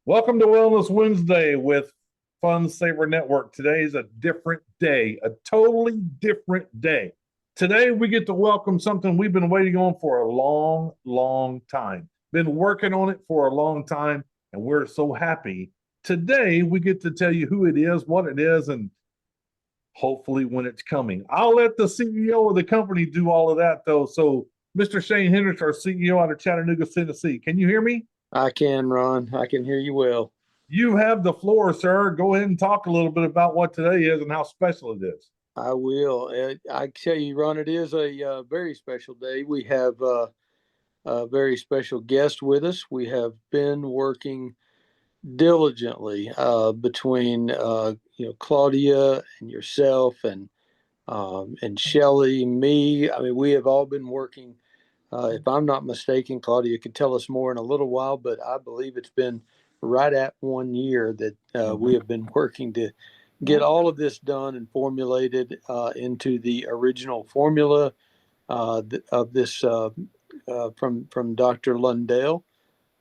Welcome to Wellness Wednesday with Fun Saver Network. Today is a different day, a totally different day. Today, we get to welcome something we've been waiting on for a long, long time. Been working on it for a long time, and we're so happy. Today, we get to tell you who it is, what it is, and hopefully when it's coming. I'll let the CEO of the company do all of that, though. So, Mr. Shane Hendricks, our CEO out of Chattanooga, Tennessee. Can you hear me? I can, Ron. I can hear you well. You have the floor, sir. Go ahead and talk a little bit about what today is and how special it is. I will. I tell you, Ron, it is a very special day. We have a very special guest with us. We have been working diligently between Claudia and yourself and Shelley, me. I mean, we have all been working. If I'm not mistaken, Claudia could tell us more in a little while, but I believe it's been right at 1 year that we have been working to get all of this done and formulated into the original formula of this from Dr. Lundell.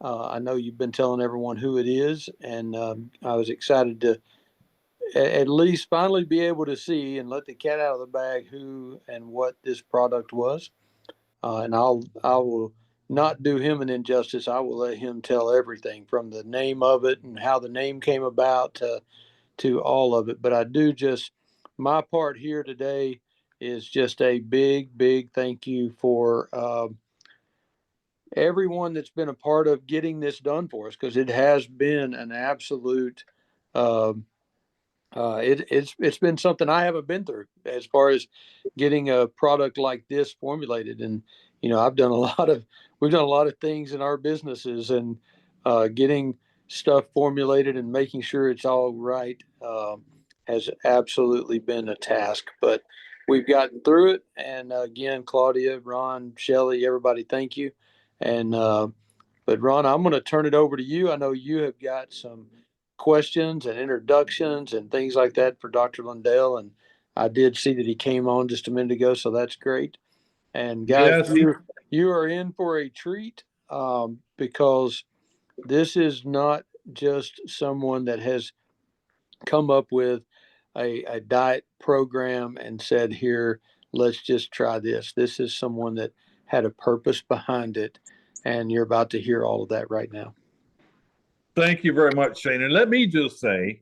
I know you've been telling everyone who it is, and I was excited to at least finally be able to see and let the cat out of the bag who and what this product was. And I will not do him an injustice. I will let him tell everything from the name of it and how the name came about to all of it. But I do just, my part here today is just a big, big thank you for everyone that's been a part of getting this done for us, because it has been an absolute uh, it's been something I haven't been through as far as getting a product like this formulated. And I've done a lot of we've done a lot of things in our businesses, and getting stuff formulated and making sure it's all right has absolutely been a task. But we've gotten through it. And again, Claudia, Ron, Shelley, everybody, thank you. And but Ron, I'm going to turn it over to you. I know you have got some questions and introductions and things like that for Dr. Lundell. And I did see that he came on just a minute ago, so that's great. And guys, Yes. you are in for a treat because this is not just someone that has come up with a diet program and said, here, let's just try this. This is someone that had a purpose behind it. And you're about to hear all of that right now. Thank you very much, Shane. And let me just say,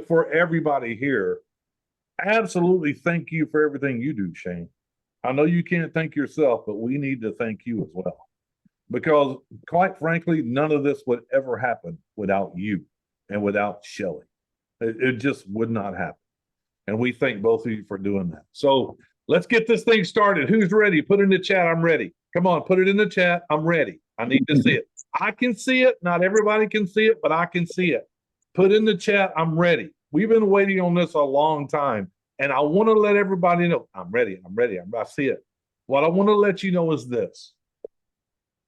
for everybody here, absolutely thank you for everything you do, Shane. I know you can't thank yourself, but we need to thank you as well. Because quite frankly, none of this would ever happen without you and without Shelley. It just would not happen. And we thank both of you for doing that. So let's get this thing started. Who's ready? Put in the chat, I'm ready. Come on, put it in the chat. I'm ready. I need to see it. I can see it. Not everybody can see it, but I can see it. Put in the chat, I'm ready. We've been waiting on this a long time. And I want to let everybody know, I'm ready. I see it. What I want to let you know is this.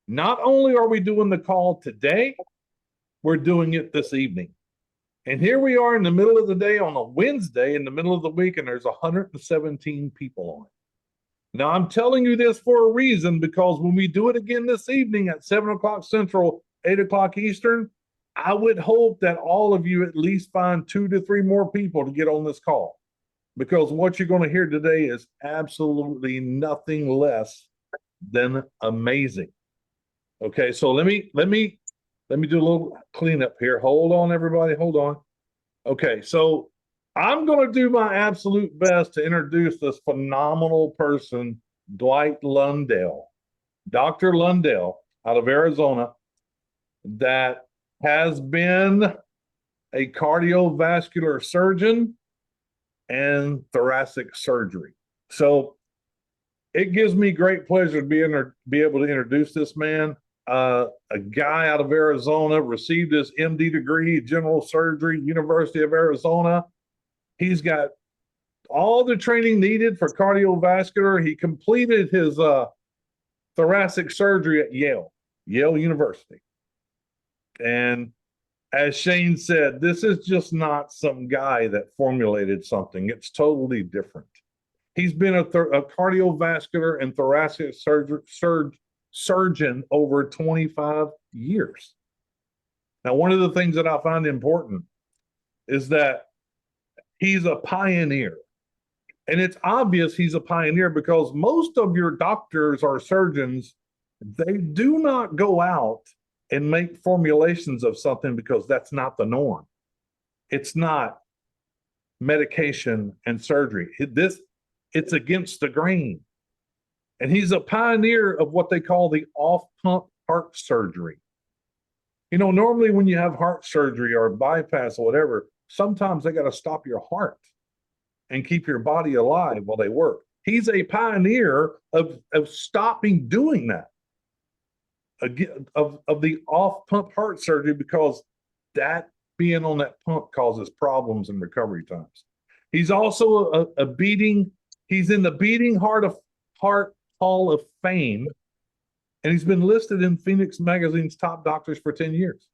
Not only are we doing the call today, we're doing it this evening. And here we are in the middle of the day on a Wednesday, in the middle of the week, and there's 117 people on it. Now, I'm telling you this for a reason, because when we do it again this evening at 7 o'clock Central, 8 o'clock Eastern, I would hope that all of you at least find 2 to 3 more people to get on this call. Because what you're going to hear today is absolutely nothing less than amazing. Okay, so let me do a little cleanup here. Hold on, everybody. Hold on. Okay, so I'm going to do my absolute best to introduce this phenomenal person, Dwight Lundell, Dr. Lundell out of Arizona, that has been a cardiovascular surgeon and thoracic surgery. So it gives me great pleasure to be able to introduce this man. A guy out of Arizona, received his MD degree, general surgery, University of Arizona. He's got all the training needed for cardiovascular. He completed his thoracic surgery at Yale University. And as Shane said, this is just not some guy that formulated something. It's totally different. He's been a cardiovascular and thoracic surgeon over 25 years. Now, one of the things that I find important is that he's a pioneer. And it's obvious he's a pioneer because most of your doctors or surgeons, they do not go out and make formulations of something because that's not the norm. It's not medication and surgery. It's against the grain. And he's a pioneer of what they call the off pump heart surgery. You know, normally when you have heart surgery or bypass or whatever, sometimes they got to stop your heart and keep your body alive while they work. He's a pioneer of stopping doing that, of the off pump heart surgery, because that being on that pump causes problems in recovery times. He's also he's in the beating heart Hall of Fame, and he's been listed in Phoenix Magazine's top doctors for 10 years.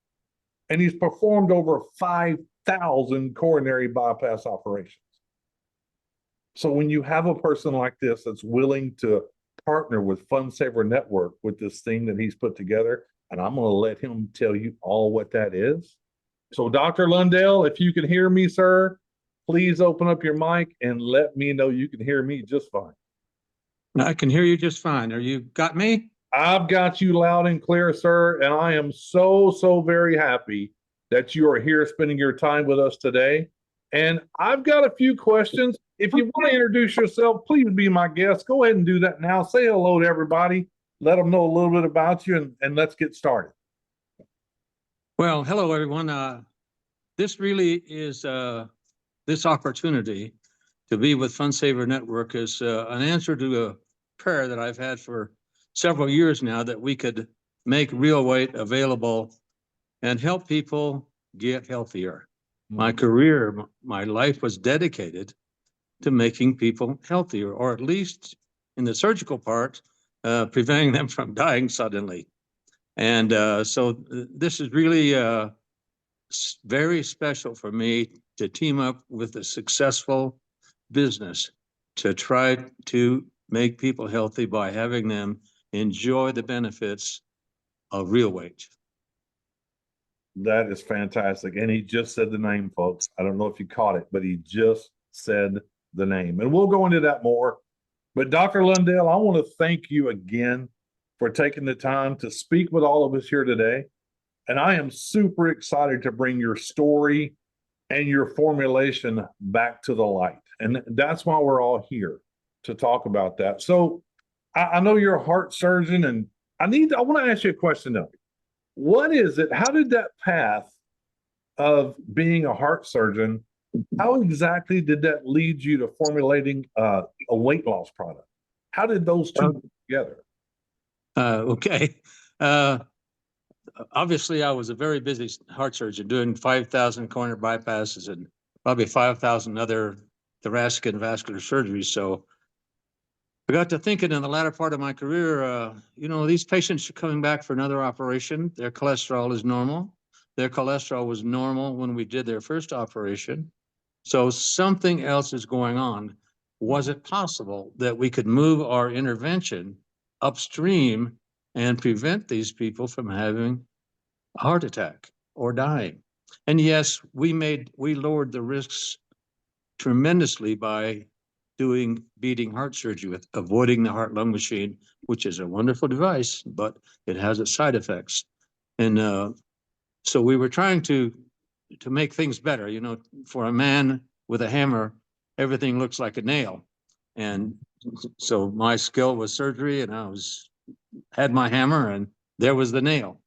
And he's performed over 5,000 coronary bypass operations. So when you have a person like this that's willing to partner with Fund Saver Network with this thing that he's put together, and I'm going to let him tell you all what that is. So Dr. Lundell, if you can hear me, sir, please open up your mic and let me know you can hear me just fine. I can hear you just fine. Are you got me? I've got you loud and clear, sir, and I am so very happy that you are here spending your time with us today. And I've got a few questions. If you want to introduce yourself, please be my guest. Go ahead and do that now. Say hello to everybody. Let them know a little bit about you, and let's get started. Well, hello, everyone. This really is this opportunity to be with Fund Saver Network is an answer to a prayer that I've had for several years now, that we could make real weight available and help people get healthier. My career, my life was dedicated to making people healthier, or at least in the surgical part, preventing them from dying suddenly. And so this is really very special for me to team up with a successful business to try to make people healthy by having them enjoy the benefits of real weight. That is fantastic. And he just said the name, folks. I don't know if you caught it, but he just said the name. And we'll go into that more. But Dr. Lundell, I want to thank you again for taking the time to speak with all of us here today. And I am super excited to bring your story and your formulation back to the light. And that's why we're all here, to talk about that. So I know you're a heart surgeon, and I want to ask you a question though. What is it? How did that path of being a heart surgeon, how exactly did that lead you to formulating a weight loss product? How did those two come together? Okay. Obviously, I was a very busy heart surgeon doing 5,000 coronary bypasses and probably 5,000 other thoracic and vascular surgeries. So I got to thinking in the latter part of my career, you know, these patients are coming back for another operation. Their cholesterol is normal. Their cholesterol was normal when we did their first operation. So something else is going on. Was it possible that we could move our intervention upstream and prevent these people from having a heart attack or dying? And yes, we lowered the risks tremendously by doing beating heart surgery, with avoiding the heart-lung machine, which is a wonderful device, but it has its side effects. And so we were trying to make things better. You know, for a man with a hammer, everything looks like a nail. And so my skill was surgery, and I had my hammer, and there was the nail.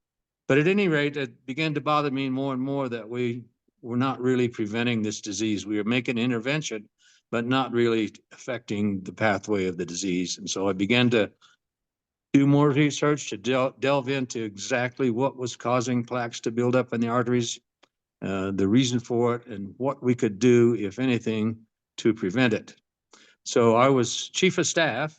But at any rate, it began to bother me more and more that we were not really preventing this disease. We were making intervention, but not really affecting the pathway of the disease. And so I began to do more research to delve into exactly what was causing plaques to build up in the arteries, the reason for it, and what we could do, if anything, to prevent it. So I was chief of staff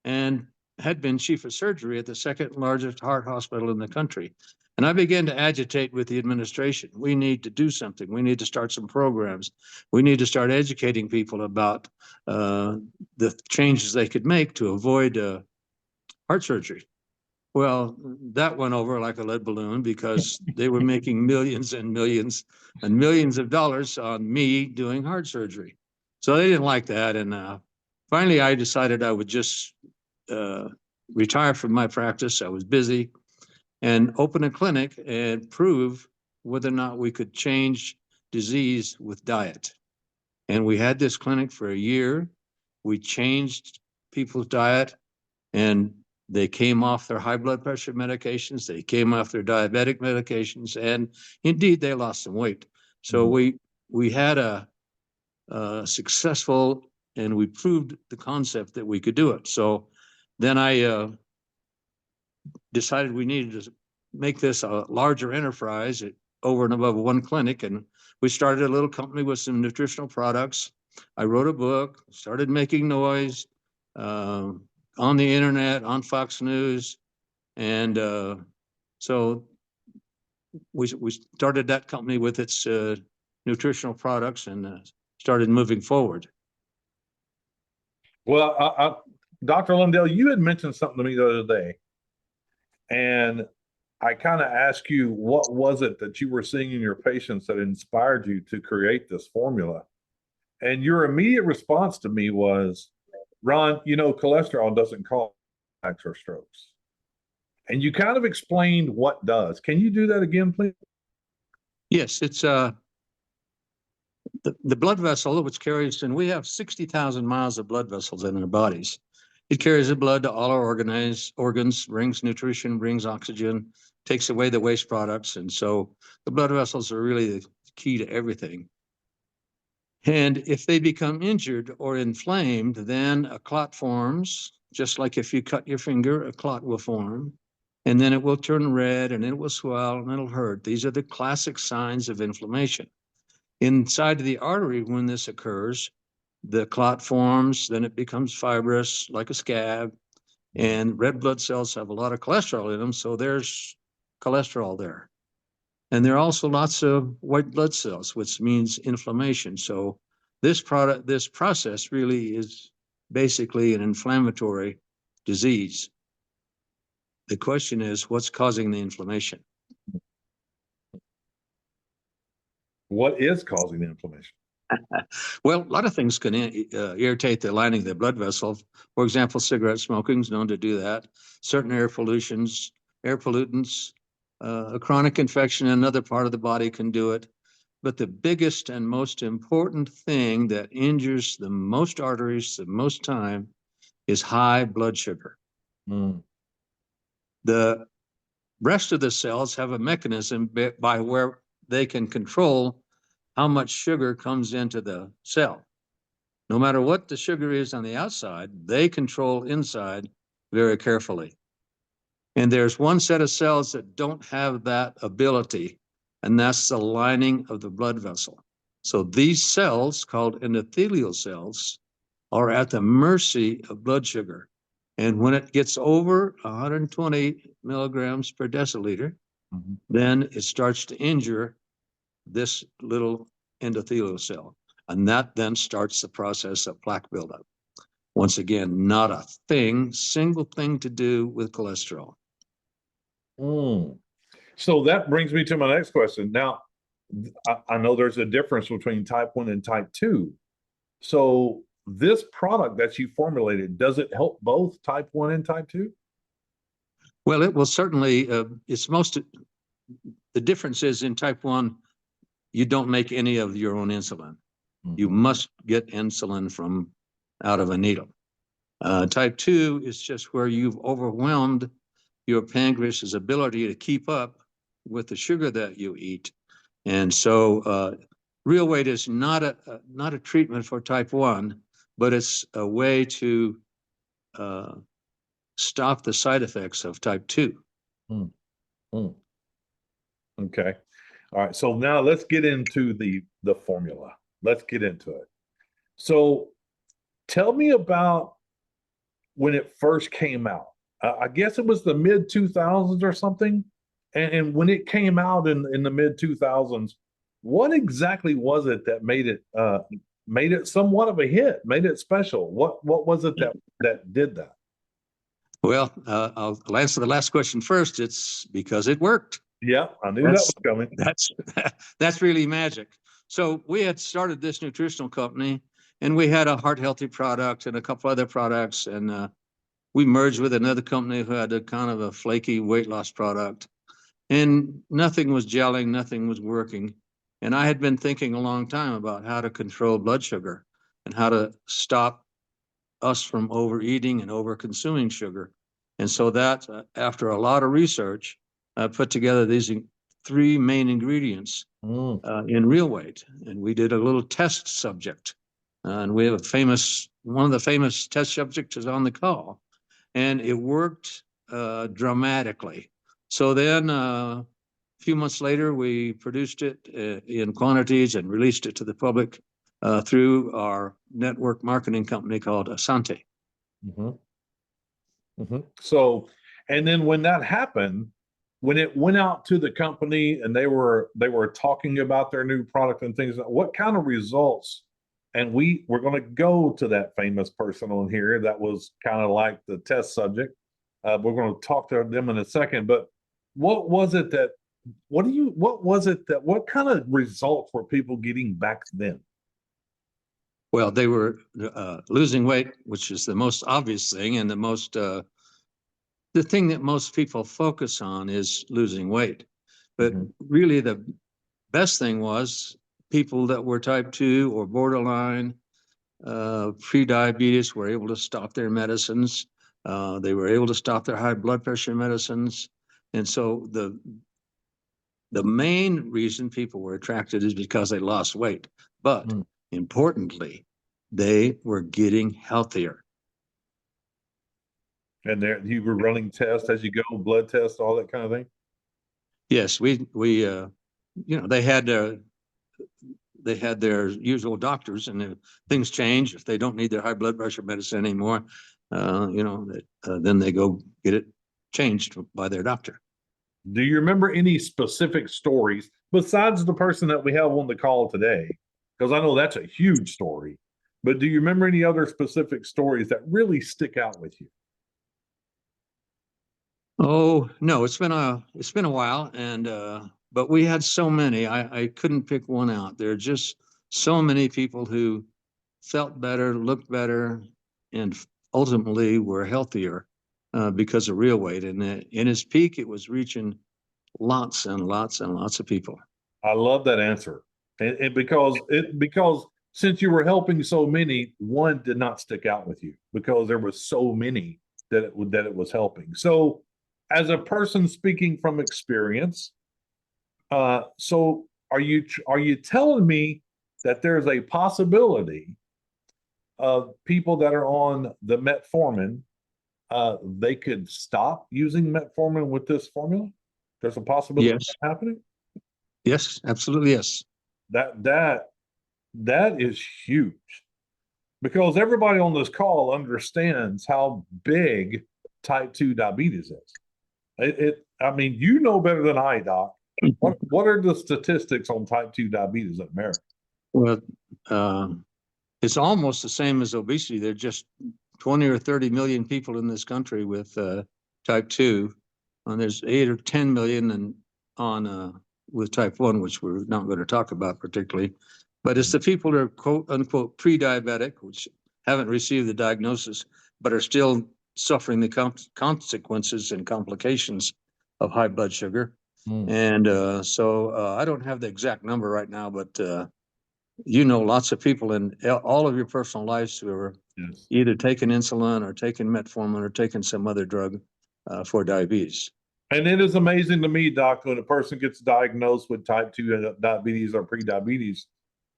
and had been chief of surgery at the second largest heart hospital in the country. And I began to agitate with the administration. We need to do something. We need to start some programs. We need to start educating people about the changes they could make to avoid heart surgery. Well, that went over like a lead balloon because they were making millions and millions and millions of dollars on me doing heart surgery. So they didn't like that. And finally, I decided I would just retire from my practice. I was busy and open a clinic and prove whether or not we could change disease with diet. And we had this clinic for a year. We changed people's diet, and they came off their high blood pressure medications. They came off their diabetic medications, and indeed, they lost some weight. So we had a successful, and we proved the concept that we could do it. So then I decided we needed to make this a larger enterprise over and above one clinic. And we started a little company with some nutritional products. I wrote a book, started making noise on the internet, on Fox News. And so we started that company with its nutritional products and started moving forward. Well, Dr. Lundell, you had mentioned something to me the other day, and I kind of asked you, what was it that you were seeing in your patients that inspired you to create this formula? And your immediate response to me was, Ron, cholesterol doesn't cause attacks or strokes. And you kind of explained what does. Can you do that again, please? Yes, it's the blood vessel, which carries, and we have 60,000 miles of blood vessels in our bodies. It carries the blood to all our organs, brings nutrition, brings oxygen, takes away the waste products. And so the blood vessels are really the key to everything. And if they become injured or inflamed, then a clot forms, just like if you cut your finger, a clot will form. And then it will turn red and it will swell and it'll hurt. These are the classic signs of inflammation. Inside of the artery, when this occurs, the clot forms, then it becomes fibrous like a scab, and red blood cells have a lot of cholesterol in them, so there's cholesterol there. And there are also lots of white blood cells, which means inflammation. So this process really is basically an inflammatory disease. The question is, what's causing the inflammation? What is causing the inflammation? Well, a lot of things can irritate the lining of the blood vessel. For example, cigarette smoking is known to do that. Certain air pollutants, a chronic infection in another part of the body can do it. But the biggest and most important thing that injures the most arteries the most time is high blood sugar. The rest of the cells have a mechanism by where they can control how much sugar comes into the cell. No matter what the sugar is on the outside, they control inside very carefully. And there's one set of cells that don't have that ability, and that's the lining of the blood vessel. So these cells, called endothelial cells, are at the mercy of blood sugar. And when it gets over 120 milligrams per deciliter, then it starts to injure this little endothelial cell. And that then starts the process of plaque buildup. Once again, not a single thing to do with cholesterol. So that brings me to my next question. Now, I know there's a difference between type 1 and type 2. So this product that you formulated, does it help both type 1 and type 2? Well, it will certainly, the difference is in type 1, you don't make any of your own insulin. You must get insulin from out of a needle. Type 2 is just where you've overwhelmed your pancreas's ability to keep up with the sugar that you eat. And so real weight is not a treatment for type 1, but it's a way to stop the side effects of type 2. Okay. All right. So now let's get into the formula. Let's get into it. So tell me about when it first came out. I guess it was the mid 2000s or something. And when it came out in the mid 2000s, what exactly was it that made it somewhat of a hit, made it special? What was it that did that? Well, I'll answer the last question first. It's because it worked. Yeah, I knew that was coming. That's really magic. So we had started this nutritional company, and we had a heart healthy product and a couple other products, and we merged with another company who had a kind of a flaky weight loss product, and nothing was gelling, nothing was working. And I had been thinking a long time about how to control blood sugar and how to stop us from overeating and over consuming sugar. And so that, after a lot of research, put together these three main ingredients in real weight. And we did a little test subject. And we have one of the famous test subjects is on the call. And it worked dramatically. So then a few months later, we produced it in quantities and released it to the public through our network marketing company called Asante. So, and then when that happened, when it went out to the company and they were talking about their new product and things, what kind of results? And we're going to go to that famous person on here that was kind of like the test subject. We're going to talk to them in a second, but what kind of results were people getting back then? Well, they were losing weight, which is the most obvious thing, and the thing that most people focus on is losing weight. But really the best thing was people that were type 2 or borderline, pre-diabetes were able to stop their medicines. They were able to stop their high blood pressure medicines. And so the main reason people were attracted is because they lost weight. But importantly, they were getting healthier. And there, you were running tests as you go, blood tests, all that kind of thing. Yes, we they had their usual doctors, and if things change, if they don't need their high blood pressure medicine anymore, then they go get it changed by their doctor. Do you remember any specific stories besides the person that we have on the call today? Because I know that's a huge story, but do you remember any other specific stories that really stick out with you? Oh, no, it's been a while, and but we had so many, I couldn't pick one out. There are just so many people who felt better, looked better, and ultimately were healthier because of real weight. And in its peak, it was reaching lots and lots and lots of people. I love that answer, and because since you were helping so many, one did not stick out with you because there was so many that it was helping. So, as a person speaking from experience, so are you telling me that there's a possibility of people that are on the metformin, they could stop using metformin with this formula? There's a possibility of that happening? Yes, absolutely, yes. That is huge, because everybody on this call understands how big type 2 diabetes is. I mean, you know better than I, Doc. What are the statistics on type 2 diabetes in America? Well, it's almost the same as obesity. There are just 20 or 30 million people in this country with type 2, and there's 8 or 10 million with type 1, which we're not going to talk about particularly. But it's the people that are quote unquote pre-diabetic, which haven't received the diagnosis, but are still suffering the consequences and complications of high blood sugar. And so I don't have the exact number right now, but lots of people in all of your personal lives who are either taking insulin or taking metformin or taking some other drug for diabetes. And it is amazing to me, Doc, when a person gets diagnosed with type 2 diabetes or pre-diabetes,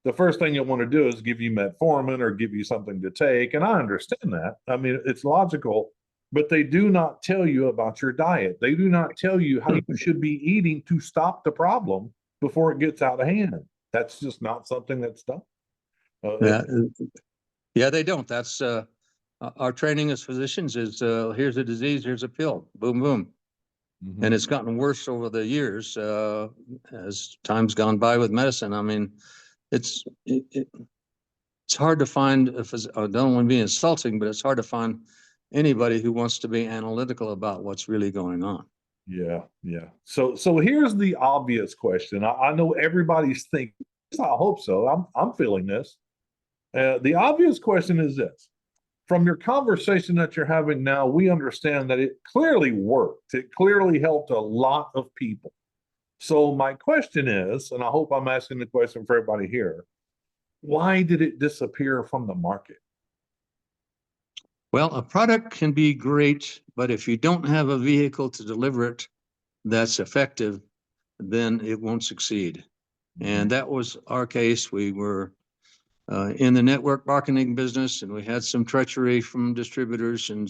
the first thing you want to do is give you metformin or give you something to take. And I understand that. I mean, it's logical, but they do not tell you about your diet. They do not tell you how you should be eating to stop the problem before it gets out of hand. That's just not something that's done. Yeah, they don't. That's our training as physicians is here's a disease, here's a pill, boom, boom. And it's gotten worse over the years as time's gone by with medicine. I mean, it's hard to find, I don't want to be insulting, but it's hard to find anybody who wants to be analytical about what's really going on. Yeah, yeah. So here's the obvious question. I know everybody's thinking. I hope so. I'm feeling this. The obvious question is this: from your conversation that you're having now, we understand that it clearly worked. It clearly helped a lot of people. So my question is, and I hope I'm asking the question for everybody here: why did it disappear from the market? Well, a product can be great, but if you don't have a vehicle to deliver it that's effective, then it won't succeed. And that was our case. We were in the network marketing business, and we had some treachery from distributors and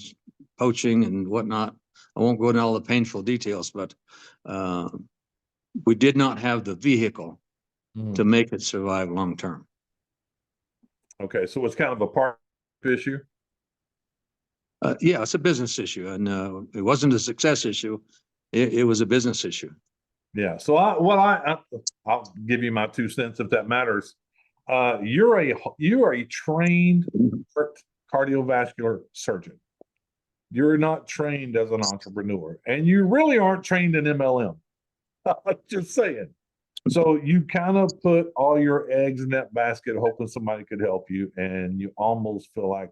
poaching and whatnot. I won't go into all the painful details, but we did not have the vehicle to make it survive long term. Okay, so it's kind of a part issue. Yeah, it's a business issue, and it wasn't a success issue. It was a business issue. Yeah. So I'll give you my 2 cents if that matters. You are a trained cardiovascular surgeon. You're not trained as an entrepreneur, and you really aren't trained in MLM. Just saying. So you kind of put all your eggs in that basket, hoping somebody could help you, and you almost feel like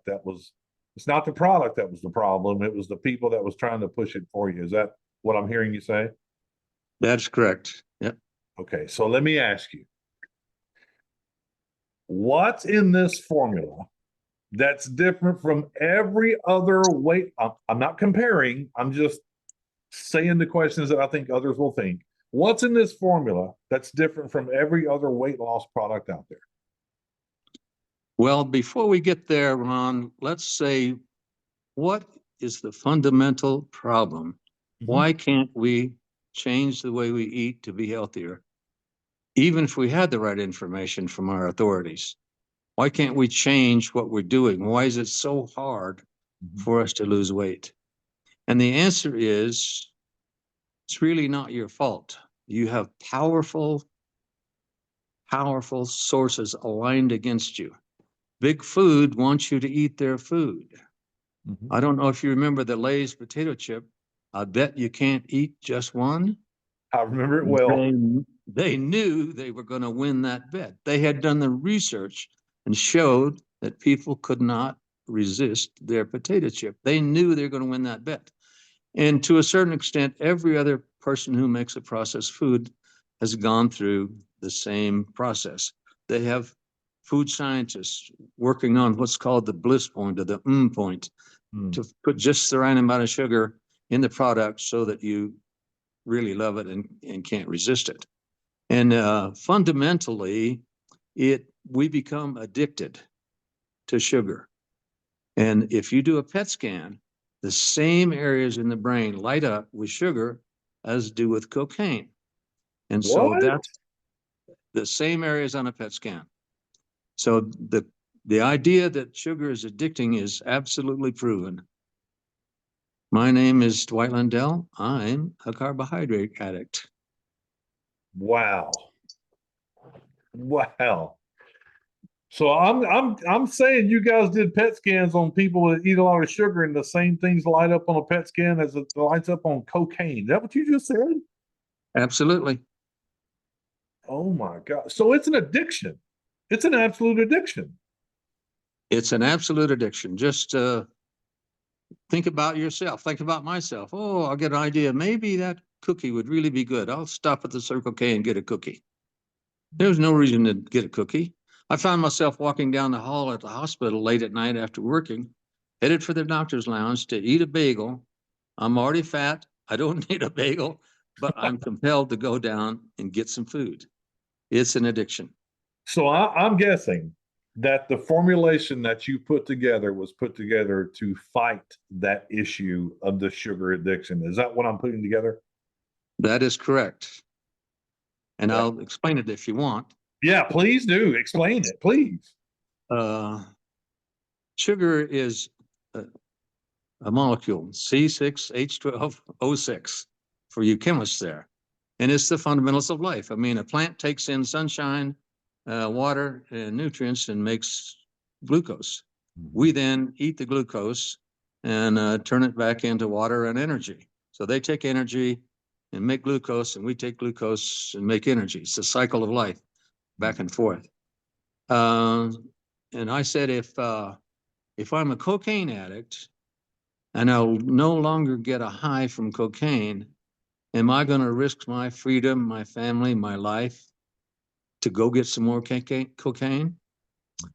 it's not the product that was the problem. It was the people that was trying to push it for you. Is that what I'm hearing you say? That's correct. Yep. Okay, so let me ask you, what's in this formula that's different from every other weight? I'm not comparing, I'm just saying the questions that I think others will think. What's in this formula that's different from every other weight loss product out there? Well, before we get there, Ron, let's say, what is the fundamental problem? Why can't we change the way we eat to be healthier, even if we had the right information from our authorities? Why can't we change what we're doing? Why is it so hard for us to lose weight? And the answer is, it's really not your fault. You have powerful sources aligned against you. Big Food wants you to eat their food. I don't know if you remember the Lay's potato chip. I bet you can't eat just one. I remember it well. They knew they were going to win that bet. They had done the research and showed that people could not resist their potato chip. They knew they were going to win that bet. And to a certain extent, every other person who makes a processed food has gone through the same process. They have food scientists working on what's called the bliss point or the point to put just the right amount of sugar in the product so that you really love it and can't resist it. And fundamentally, we become addicted to sugar. And if you do a PET scan, the same areas in the brain light up with sugar as do with cocaine. And so that's the same areas on a PET scan. So the idea that sugar is addicting is absolutely proven. My name is Dwight Lundell. I'm a carbohydrate addict. Wow. So I'm saying you guys did PET scans on people that eat a lot of sugar, and the same things light up on a PET scan as it lights up on cocaine. Is that what you just said? Absolutely. Oh my God. So it's an addiction. It's an absolute addiction. It's an absolute addiction. Just think about yourself. Think about myself. Oh, I'll get an idea. Maybe that cookie would really be good. I'll stop at the Circle K and get a cookie. There was no reason to get a cookie. I found myself walking down the hall at the hospital late at night after working, headed for the doctor's lounge to eat a bagel. I'm already fat. I don't need a bagel, but I'm compelled to go down and get some food. It's an addiction. So I'm guessing that the formulation that you put together was put together to fight that issue of the sugar addiction. Is that what I'm putting together? That is correct. And I'll explain it if you want. Yeah, please do. Explain it, please. Sugar is a molecule, C6H12O6, for you chemists there. And it's the fundamentals of life. I mean, a plant takes in sunshine, water, and nutrients and makes glucose. We then eat the glucose and turn it back into water and energy. So they take energy and make glucose, and we take glucose and make energy. It's a cycle of life, back and forth. And I said, if I'm a cocaine addict and I'll no longer get a high from cocaine, am I going to risk my freedom, my family, my life to go get some more cocaine?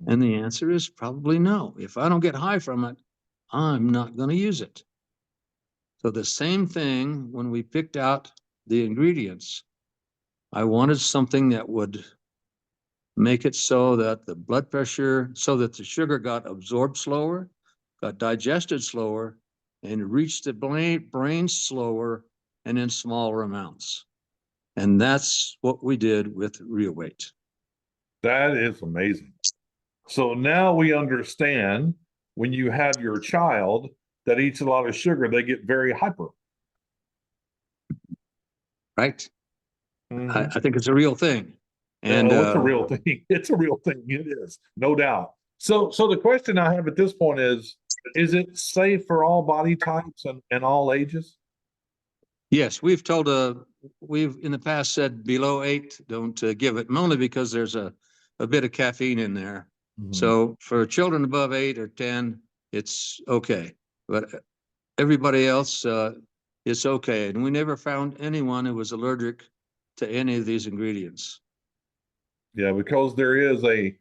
And the answer is probably no. If I don't get high from it, I'm not going to use it. So the same thing when we picked out the ingredients, I wanted something that would make it so that the blood pressure, so that the sugar got absorbed slower, got digested slower, and reached the brain slower and in smaller amounts. And that's what we did with Real Weight. That is amazing. So now we understand when you have your child that eats a lot of sugar, they get very hyper. Right? Mhm. I think it's a real thing. And it's a real thing. It's a real thing. It is, no doubt. So the question I have at this point is it safe for all body types and all ages? yes, we've in the past said below 8, don't give it, only because there's a bit of caffeine in there. So for children above 8 or 10, it's okay. But everybody else, it's okay. And we never found anyone who was allergic to any of these ingredients. Yeah, because there is a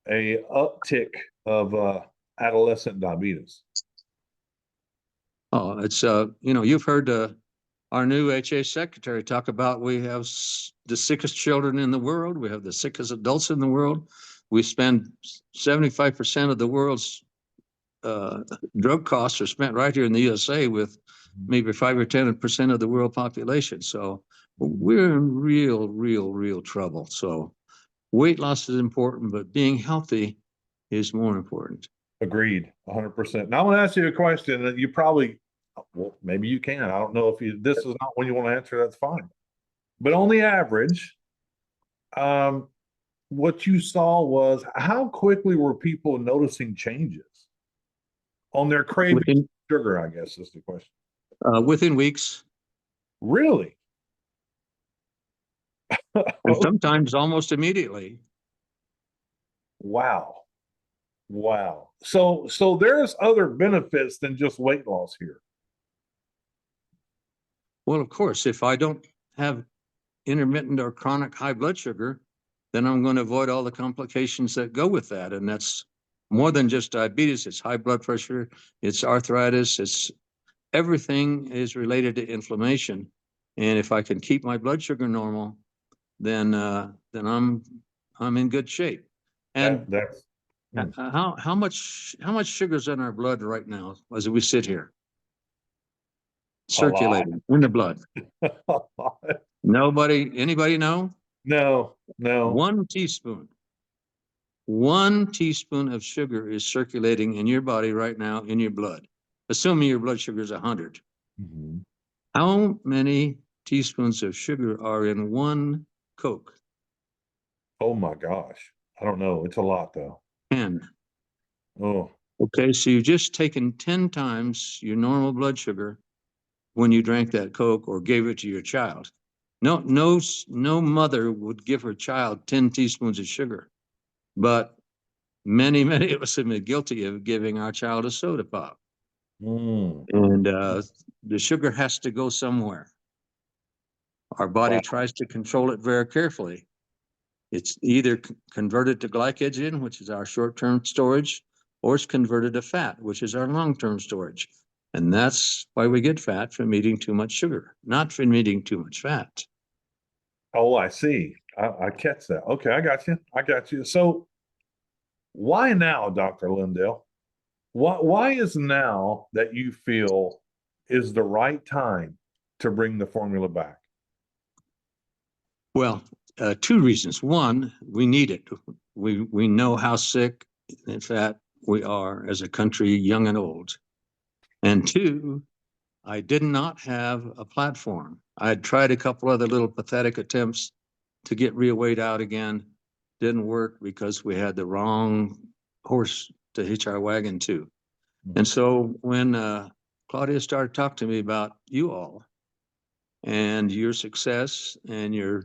uptick of adolescent diabetes. Oh, it's you've heard our new HA secretary talk about we have the sickest children in the world. We have the sickest adults in the world. We spend 75% of the world's drug costs are spent right here in the USA, with maybe 5 or 10% of the world population. So we're in real trouble. So weight loss is important, but being healthy is more important. Agreed, 100%. Now I want to ask you a question that you probably, well, maybe you can. I don't know if this is not one you want to answer, that's fine. But on the average, what you saw was how quickly were people noticing changes on their craving sugar, I guess is the question. Within weeks. Really? And sometimes almost immediately. Wow. So there's other benefits than just weight loss here. Well, of course, if I don't have intermittent or chronic high blood sugar, then I'm going to avoid all the complications that go with that. And that's more than just diabetes. It's high blood pressure, it's arthritis, it's everything is related to inflammation. And if I can keep my blood sugar normal, then I'm in good shape. And how much sugar's in our blood right now as we sit here? Circulating in the blood. Anybody know? No. 1 teaspoon. 1 teaspoon of sugar is circulating in your body right now in your blood, assuming your blood sugar is 100. How many teaspoons of sugar are in 1 Coke? Oh my gosh. I don't know. It's a lot though. 10. Oh. Okay, so you've just taken 10 times your normal blood sugar when you drank that Coke or gave it to your child. No mother would give her child 10 teaspoons of sugar, but many of us have been guilty of giving our child a soda pop. And the sugar has to go somewhere. Our body tries to control it very carefully. It's either converted to glycogen, which is our short-term storage, or it's converted to fat, which is our long-term storage. And that's why we get fat from eating too much sugar, not from eating too much fat. Oh, I see. I catch that. Okay, I got you. So why now, Dr. Lundell? Why is now that you feel is the right time to bring the formula back? Well, 2 reasons. One, we need it. We know how sick and fat we are as a country, young and old. And 2, I did not have a platform. I had tried a couple other little pathetic attempts to get Real Weight out again. Didn't work because we had the wrong horse to hitch our wagon to. And so when Claudia started talking to me about you all and your success and your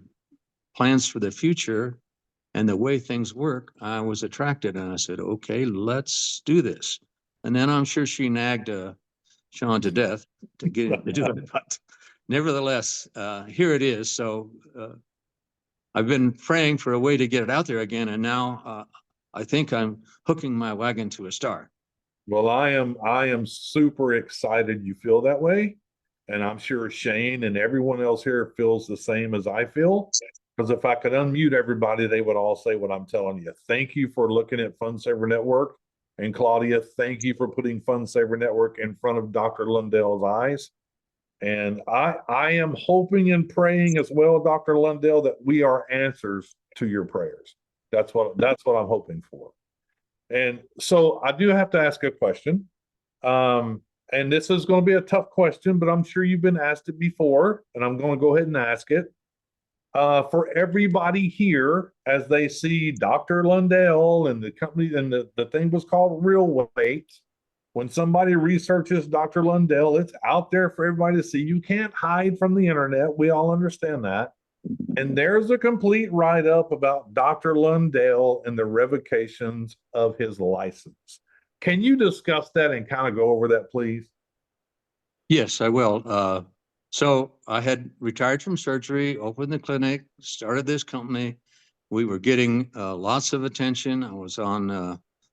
plans for the future and the way things work, I was attracted, and I said, okay, let's do this. And then I'm sure she nagged Sean to death to get him to do it, but nevertheless, here it is. So I've been praying for a way to get it out there again, and now I think I'm hooking my wagon to a star. Well, I am super excited you feel that way. And I'm sure Shane and everyone else here feels the same as I feel. Because if I could unmute everybody, they would all say what I'm telling you. Thank you for looking at Fund Saver Network. And Claudia, thank you for putting Fund Saver Network in front of Dr. Lundell's eyes. And I am hoping and praying as well, Dr. Lundell, that we are answers to your prayers. That's what I'm hoping for. And so I do have to ask a question. And this is going to be a tough question, but I'm sure you've been asked it before, and I'm going to go ahead and ask it. For everybody here, as they see Dr. Lundell and the company, and the thing was called Real Weight. When somebody researches Dr. Lundell, it's out there for everybody to see. You can't hide from the internet. We all understand that. And there's a complete write-up about Dr. Lundell and the revocations of his license. Can you discuss that and kind of go over that, please? Yes, I will. So I had retired from surgery, opened the clinic, started this company. We were getting lots of attention. I was on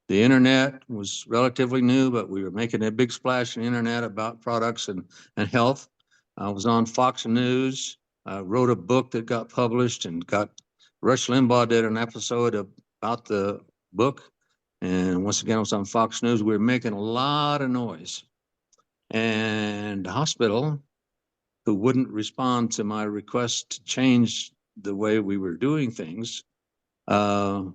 the internet, was relatively new, but we were making a big splash in the internet about products and health. I was on Fox News. I wrote a book that got published and got Rush Limbaugh did an episode about the book. And once again, I was on Fox News. We were making a lot of noise. And the hospital, who wouldn't respond to my request to change the way we were doing things, and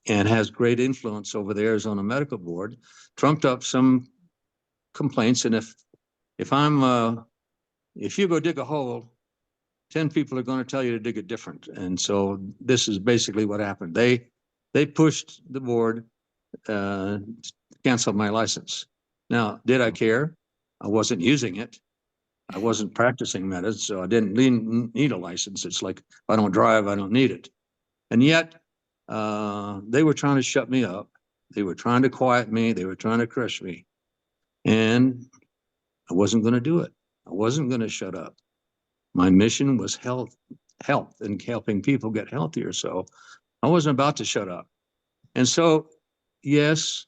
has great influence over the Arizona Medical Board, trumped up some complaints. And if you go dig a hole, 10 people are going to tell you to dig it different. And so this is basically what happened. They pushed the board to cancel my license. Now, did I care? I wasn't using it. I wasn't practicing medicine, so I didn't need a license. It's like, if I don't drive, I don't need it. And yet, they were trying to shut me up. They were trying to quiet me. They were trying to crush me. And I wasn't going to do it. I wasn't going to shut up. My mission was health and helping people get healthier. So I wasn't about to shut up. And so, yes,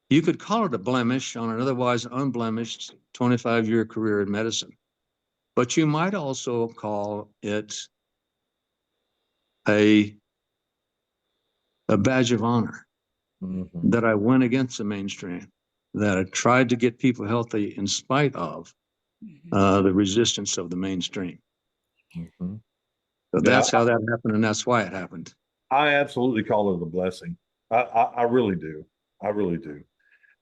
you could call it a blemish on an otherwise unblemished 25-year career in medicine. But you might also call it a badge of honor that I went against the mainstream, that I tried to get people healthy in spite of the resistance of the mainstream. So that's how that happened, and that's why it happened. I absolutely call it a blessing. I really do. I really do.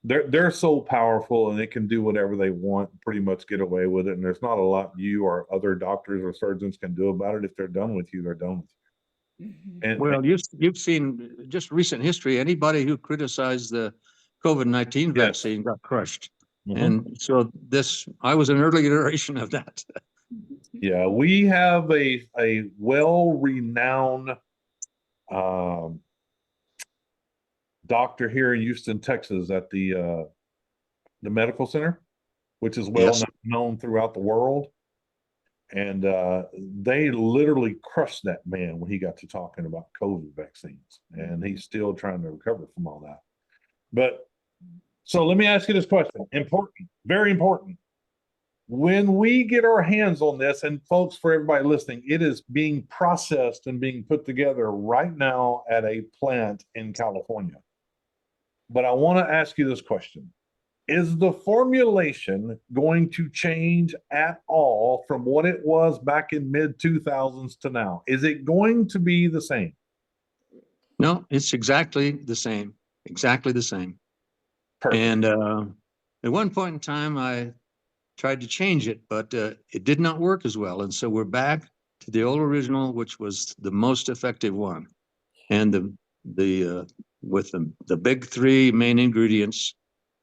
They're so powerful, and they can do whatever they want, pretty much get away with it. And there's not a lot you or other doctors or surgeons can do about it. If they're done with you, they're done with you. And well, you've seen just recent history. Anybody who criticized the COVID-19 vaccine got crushed. And so I was an early iteration of that. Yeah, we have a well-renowned doctor here in Houston, Texas, at the medical center, which is well known throughout the world. And they literally crushed that man when he got to talking about COVID vaccines, and he's still trying to recover from all that. But so let me ask you this question. Important, very important. When we get our hands on this, and folks, for everybody listening, it is being processed and being put together right now at a plant in California. But I want to ask you this question. Is the formulation going to change at all from what it was back in mid-2000s to now? Is it going to be the same? No, it's exactly the same. Exactly the same. Perfect. And at one point in time, I tried to change it, but it did not work as well. And so we're back to the old original, which was the most effective one. And the with the big three main ingredients.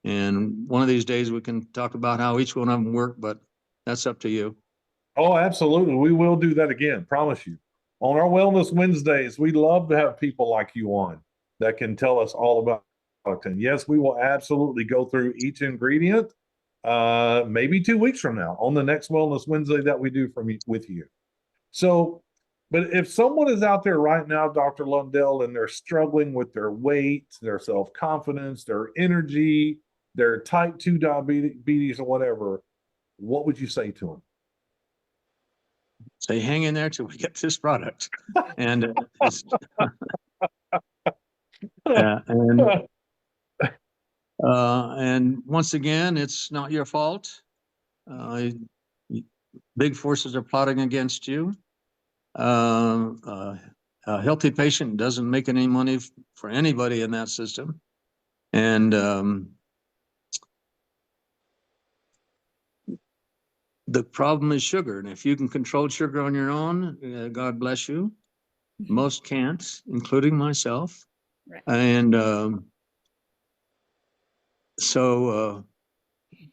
And one of these days we can talk about how each one of them work, but that's up to you. Oh, absolutely. We will do that again. Promise you. On our Wellness Wednesdays, we love to have people like you on that can tell us all about it. And yes, we will absolutely go through each ingredient maybe 2 weeks from now on the next Wellness Wednesday that we do with you. So, but if someone is out there right now, Dr. Lundell, and they're struggling with their weight, their self-confidence, their energy, their type 2 diabetes or whatever, what would you say to them? Say, hang in there till we get this product. And and once again, it's not your fault. Big forces are plotting against you. A healthy patient doesn't make any money for anybody in that system. And the problem is sugar. And if you can control sugar on your own, God bless you. Most can't, including myself. Right. And so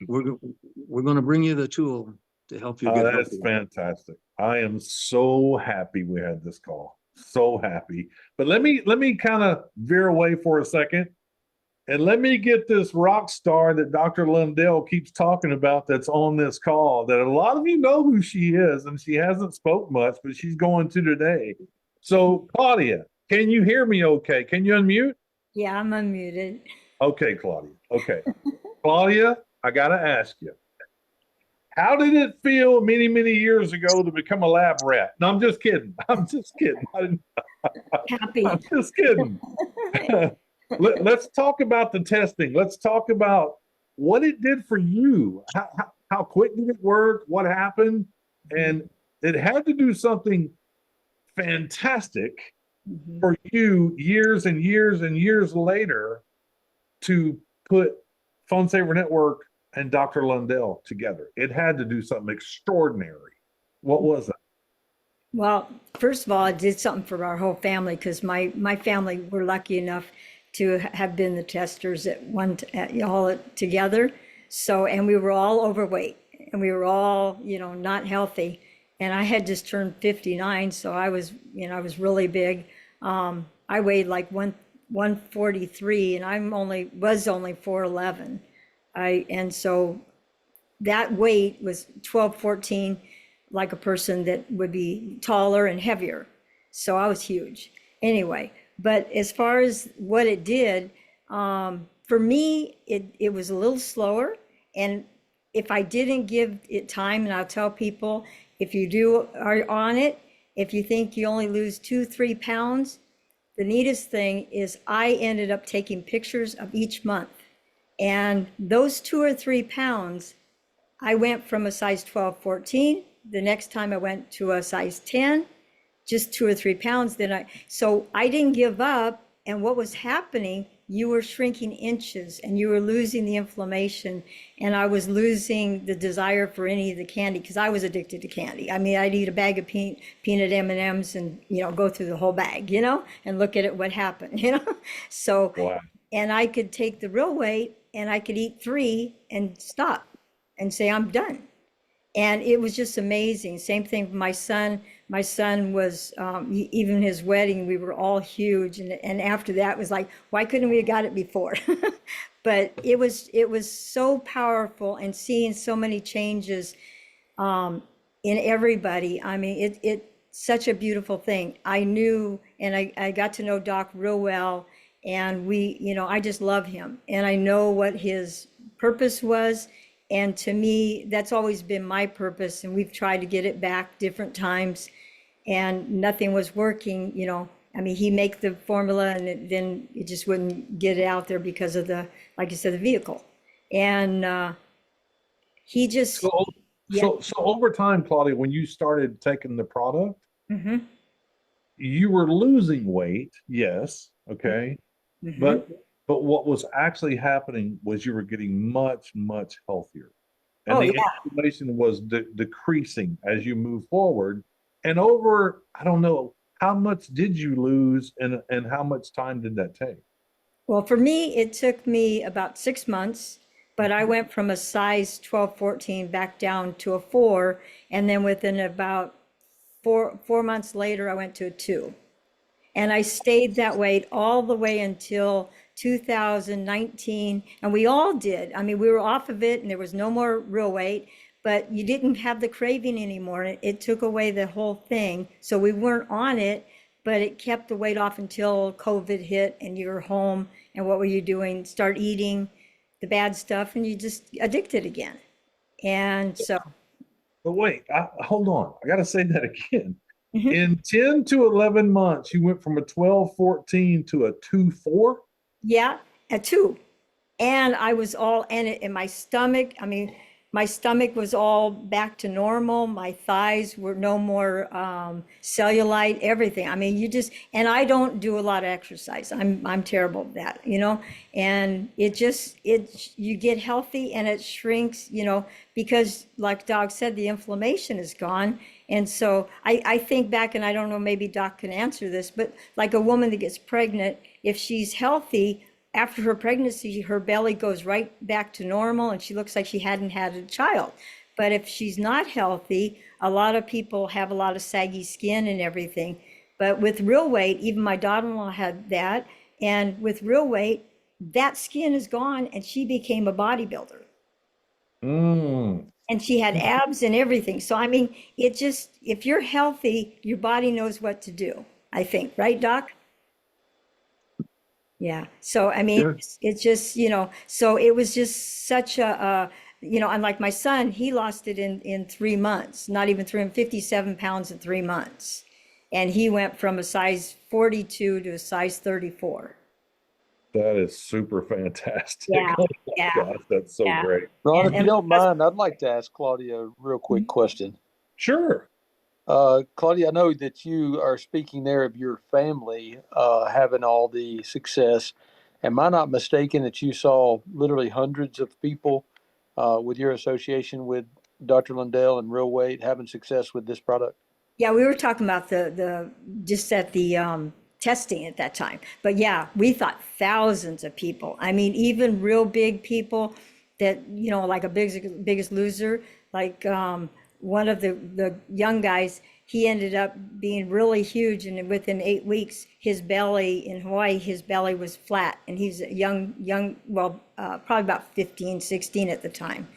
we're going to bring you the tool to help you get That's healthy. fantastic. I am so happy we had this call. So happy. But let me kind of veer away for a second. And let me get this rock star that Dr. Lundell keeps talking about that's on this call, that a lot of you know who she is, and she hasn't spoke much, but she's going to today. So, Claudia, can you hear me okay? Can you unmute? Yeah, I'm unmuted. Okay, Claudia. Okay. Claudia, I got to ask you, how did it feel many, many years ago to become a lab rat? No, I'm just kidding. I'm just kidding. Happy. I'm just kidding. Let's talk about the testing. Let's talk about what it did for you. How quick did it work? What happened? And it had to do something fantastic for you years and years and years later to put Fun Saver Network and Dr. Lundell together. It had to do something extraordinary. What was it? Well, first of all, I did something for our whole family because my family were lucky enough to have been the testers all together. So, and we were all overweight and we were all, not healthy. And I had just turned 59, so I was really big. I weighed like 143, and was only 4'11". And so that weight was 12, 14, like a person that would be taller and heavier. So I was huge. Anyway, but as far as what it did, for me, it was a little slower. And if I didn't give it time, and I'll tell people, if you are on it, if you think you only lose 2-3 pounds, the neatest thing is I ended up taking pictures of each month. And those 2 or 3 pounds, I went from a size 12, 14. The next time I went to a size 10, just 2 or 3 pounds. So I didn't give up. And what was happening, you were shrinking inches and you were losing the inflammation. And I was losing the desire for any of the candy because I was addicted to candy. I mean, I'd eat a bag of peanut M&Ms and, go through the whole bag, and look at it, what happened, So, Wow. And I could take the real weight and I could eat 3 and stop and say, I'm done. And it was just amazing. Same thing with my son. My son was, even his wedding, we were all huge. And after that it was like, why couldn't we have got it before? But it was so powerful, and seeing so many changes in everybody. I mean, it's such a beautiful thing. I knew, and I got to know Doc real well, and I just love him. And I know what his purpose was. And to me, that's always been my purpose. And we've tried to get it back different times, and nothing was working. I mean, he make the formula, and then it just wouldn't get it out there because of like you said, the vehicle. And he just, So over time, Claudia, when you started taking the product, you were losing weight, yes, okay, but what was actually happening was you were getting much, much healthier, and the inflammation was decreasing as you move forward. And over, I don't know, how much did you lose, and how much time did that take? Well, for me, it took me about 6 months, but I went from a size 12, 14 back down to a 4. And then within about 4 months later, I went to a 2. And I stayed that weight all the way until 2019. And we all did. I mean, we were off of it and there was no more real weight, but you didn't have the craving anymore. It took away the whole thing. So we weren't on it, but it kept the weight off until COVID hit and you were home. And what were you doing? Start eating the bad stuff and you just addicted again. And so, But wait, hold on. I got to say that again. mhm. In 10 to 11 months, you went from a 12, 14 to a 2, 4. Yeah, a 2. And I was all in it in my stomach. I mean, my stomach was all back to normal. My thighs were no more cellulite, everything. I mean, you just, and I don't do a lot of exercise. I'm terrible at that, you know, and you get healthy and it shrinks, you know, because like Doc said, the inflammation is gone. And so I think back, and I don't know, maybe Doc can answer this, but like a woman that gets pregnant, if she's healthy, after her pregnancy, her belly goes right back to normal and she looks like she hadn't had a child. But if she's not healthy, a lot of people have a lot of saggy skin and everything. But with real weight, even my daughter-in-law had that. And with real weight, that skin is gone and she became a bodybuilder. Mm. And she had abs and everything. So, I mean, it just, if you're healthy, your body knows what to do, I think. Right, Doc? Yeah. So, I mean, Sure. it's just, you know, so it was just such you know, unlike my son, he lost it in 3 months, not even 57 pounds in 3 months. And he went from a size 42 to a size 34. That is super fantastic. Yeah. Oh my Yeah. gosh, that's so Yeah. great. Ron, And, if you don't mind, I'd like to ask Claudia a real quick question. Sure. Claudia, I know that you are speaking there of your family having all the success. Am I not mistaken that you saw literally hundreds of people with your association with Dr. Lundell and Real Weight having success with this product? yeah, we were talking about the just at the testing at that time. But yeah, we thought thousands of people. I mean, even real big people that, you know, like a Biggest Loser, like one of the young guys, he ended up being really huge, and within 8 weeks, his belly in Hawaii, his belly was flat, and he's a young, well, probably about 15, 16 at the time.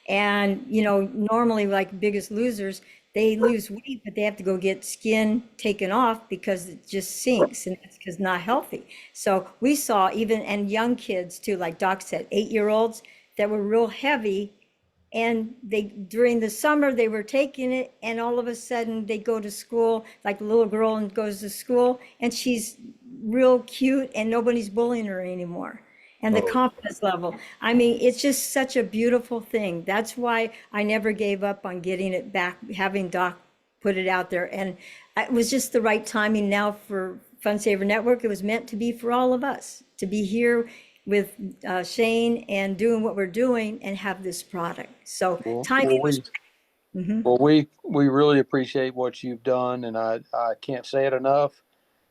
And, you know, normally like Biggest Losers, they lose weight, but they have to go get skin taken off because it just sinks and it's because not healthy. So we saw even, and young kids too, like Doc said, 8-year-olds that were real heavy. And they, during the summer, they were taking it, and all of a sudden they go to school, like a little girl and goes to school, and she's real cute and nobody's bullying her anymore. And the Oh, confidence level. I mean, it's just such a beautiful thing. That's why I never gave up on getting it back, having Doc put it out there. And it was just the right timing now for Fun Saver Network. It was meant to be for all of us to be here with Shane and doing what we're doing and have this product. So Well, timing well, was. we Mhm. well we really appreciate what you've done, and I can't say it enough.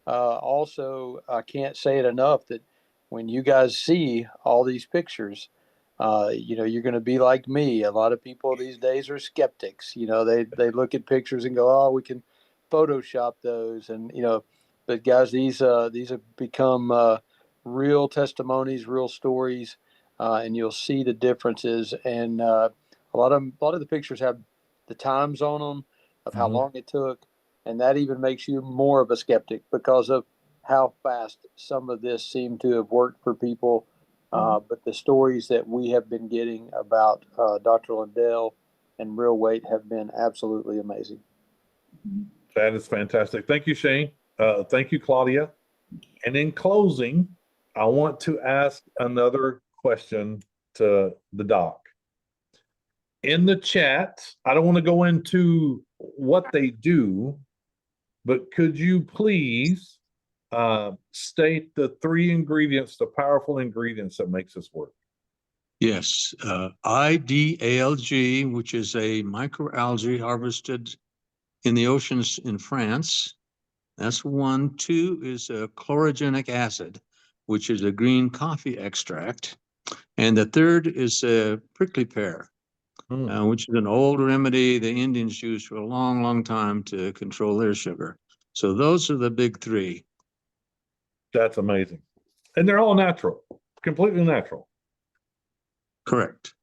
Also, I can't say it enough that when you guys see all these pictures, you know, you're going to be like me. A lot of people these days are skeptics. You know, they look at pictures and go, "Oh, we can Photoshop those," and you know, but guys, these have become real testimonies, real stories, and you'll see the differences. And a lot of the pictures have the times on them of how mhm. long it took, and that even makes you more of a skeptic because of how fast some of this seemed to have worked for people. But the stories that we have been getting about Dr. Lundell and Real Weight have been absolutely amazing. That is fantastic. Thank you, Shane. Thank you, Claudia. And in closing, I want to ask another question to the doc. In the chat, I don't want to go into what they do, but could you please state the 3 ingredients, the powerful ingredients that makes this work? Yes, IDALG, which is a microalgae harvested in the oceans in France. That's one. 2 is chlorogenic acid, which is a green coffee extract. And the third is prickly pear, which is an old remedy the Indians used for a long, long time to control their sugar. So those are the big three. That's amazing. And they're all natural, completely natural. Correct.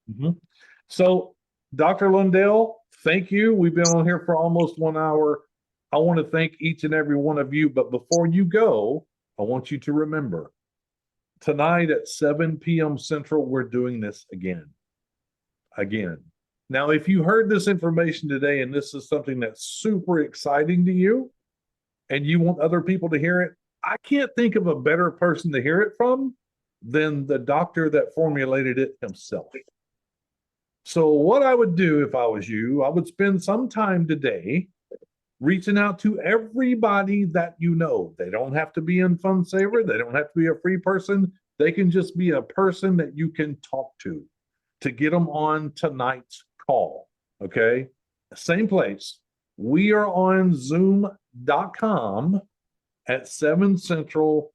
So, Dr. Lundell, thank you. We've been on here for almost 1 hour. I want to thank each and every one of you. But before you go, I want you to remember tonight at 7 p.m. Central, we're doing this again. Now, if you heard this information today and this is something that's super exciting to you and you want other people to hear it, I can't think of a better person to hear it from than the doctor that formulated it himself. So what I would do if I was you, I would spend some time today reaching out to everybody that you know. They don't have to be in FundSaver. They don't have to be a free person. They can just be a person that you can talk to get them on tonight's call. Okay? Same place. We are on zoom.com at 7 Central,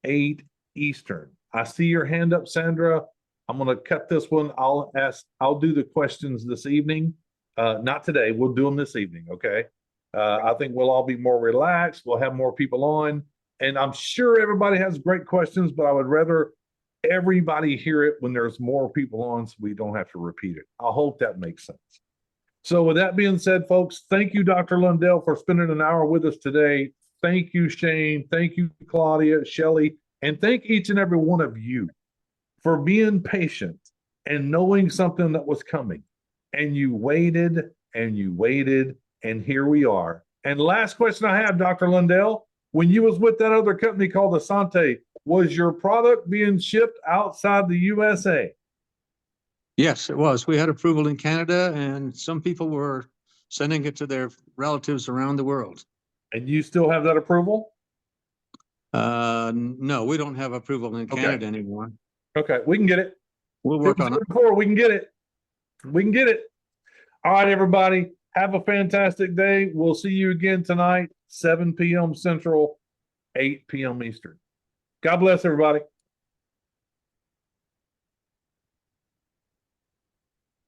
8 Eastern. I see your hand up, Sandra. I'm going to cut this one. I'll do the questions this evening. Not today. We'll do them this evening. Okay. I think we'll all be more relaxed. We'll have more people on, and I'm sure everybody has great questions, but I would rather everybody hear it when there's more people on so we don't have to repeat it. I hope that makes sense. So with that being said, folks, thank you, Dr. Lundell, for spending an hour with us today. Thank you, Shane. Thank you, Claudia, Shelley, and thank each and every one of you for being patient and knowing something that was coming. And you waited and you waited, and here we are. And last question I have, Dr. Lundell, when you was with that other company called Asante, was your product being shipped outside the USA? Yes, it was. We had approval in Canada, and some people were sending it to their relatives around the world. And you still have that approval? No, we don't have approval in Canada anymore. Okay, we can get it. We'll work on it. We can get it. We can get it. All right, everybody. Have a fantastic day. We'll see you again tonight, 7 p.m. Central, 8 p.m. Eastern. God bless everybody.